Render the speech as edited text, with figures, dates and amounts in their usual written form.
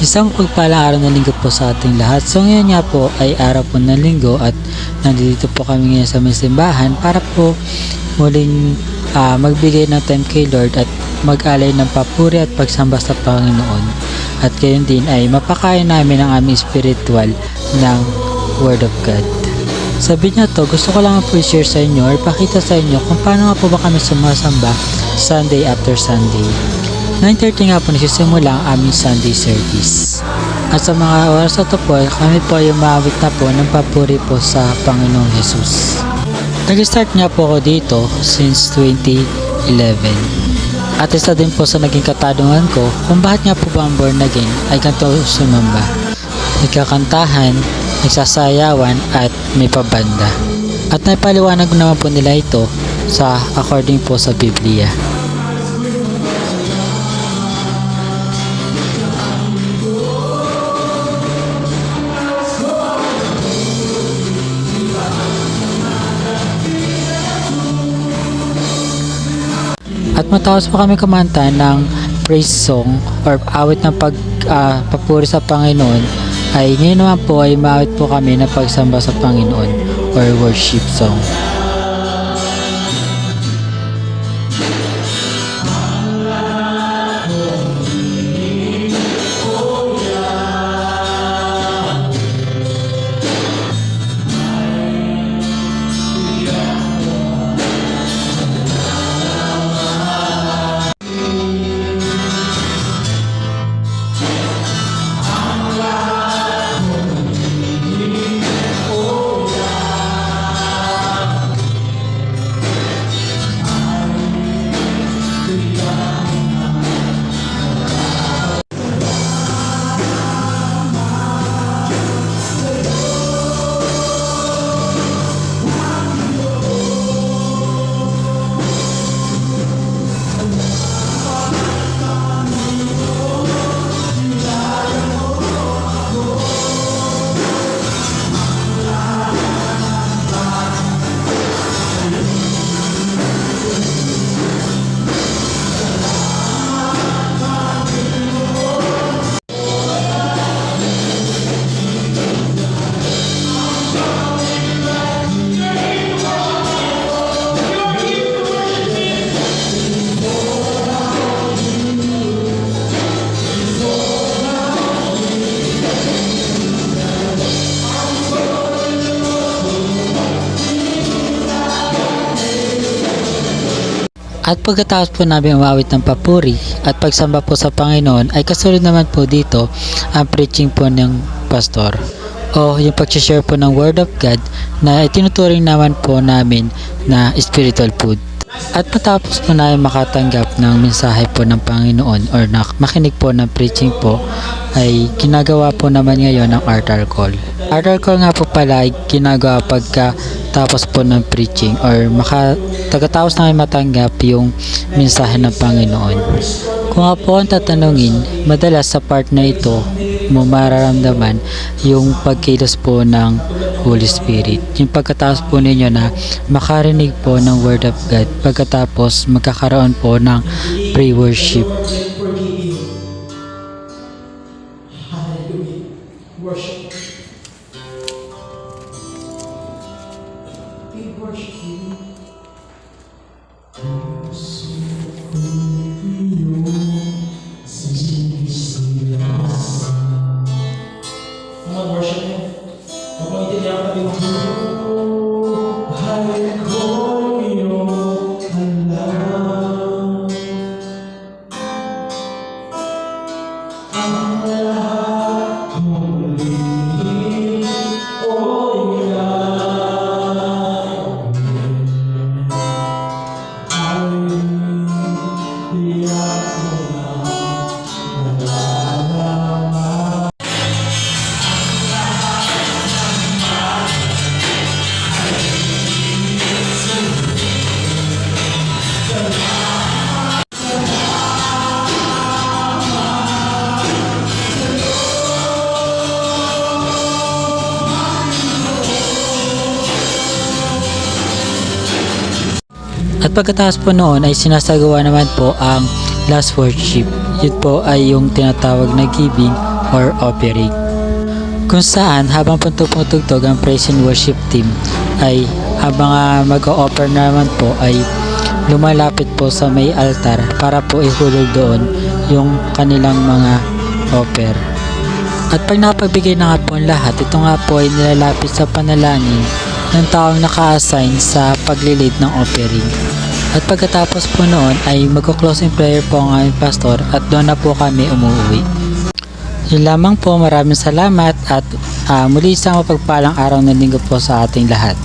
Isang pagpalang araw ng linggo po sa ating lahat. So ngayon nga po ay araw po ng linggo at nandito po kami ngayon sa may simbahan para po muling magbigay ng time kay Lord at mag-alay ng papuri at pagsamba sa Panginoon. At gayon din ay mapakain namin ang aming spiritual ng Word of God. Sabi niya to, gusto ko lang po i-share sa inyo or pakita sa inyo kung paano nga po ba kami sumasamba Sunday after Sunday. 9:30 nga po nagsisimula ang aming Sunday service. At sa mga oras na ito po, kami po ay umawit na po ng papuri po sa Panginoong Jesus. Nag-start nga po ako dito since 2011. At isa din po sa naging katanungan ko kung bakit nga po ba ang born again ay ganito sumamba. Nagkakantahan, nagsasayawan at may pabanda. At naipaliwanag naman po nila ito sa according po sa Biblia. At matapos po kami kumanta ng praise song or awit ng papuri sa Panginoon, ay ngayon naman po ay maawit po kami ng pagsamba sa Panginoon or worship song. At pagkatapos po namin umawit ng papuri at pagsamba po sa Panginoon, ay kasunod naman po dito ang preaching po ng pastor o yung pag-share po ng Word of God na itinuturing naman po namin na spiritual food. At matapos po namin makatanggap ng mensahe po ng Panginoon or makinig po ng preaching po, ay ginagawa po naman ngayon ng altar call. Altar call nga po pala ay ginagawa pagka tapos po ng preaching or tagatapos namin matanggap yung mensahe ng Panginoon. Kung nga po ang tatanungin, madalas sa part na ito mo mararamdaman yung pagkilos po ng Holy Spirit. Yung pagkatapos po ninyo na makarinig po ng Word of God, pagkatapos magkakaroon po ng pre-worship. Worship. We worship you. Come on, worship Him. Come on, itiyak kami mo. Bahal ko iyong alam. Ang lahat muli, o At pagkatapos po noon ay sinasagawa naman po ang last worship. Yun po ay yung tinatawag na giving or offering. Kung saan habang pumutugtog ang praise and worship team ay habang mag-o-offer naman po ay lumalapit po sa may altar para po ihulog doon yung kanilang mga offer. At pag napagbigay na nga po ang lahat, ito nga po ay nilalapit sa panalangin ng taong naka-assign sa paglilid ng offering. At pagkatapos po noon ay magko-closing prayer po ang aming pastor at doon na po kami umuwi. Yun lamang po, maraming salamat at muli isang mapagpalang araw ng linggo po sa ating lahat.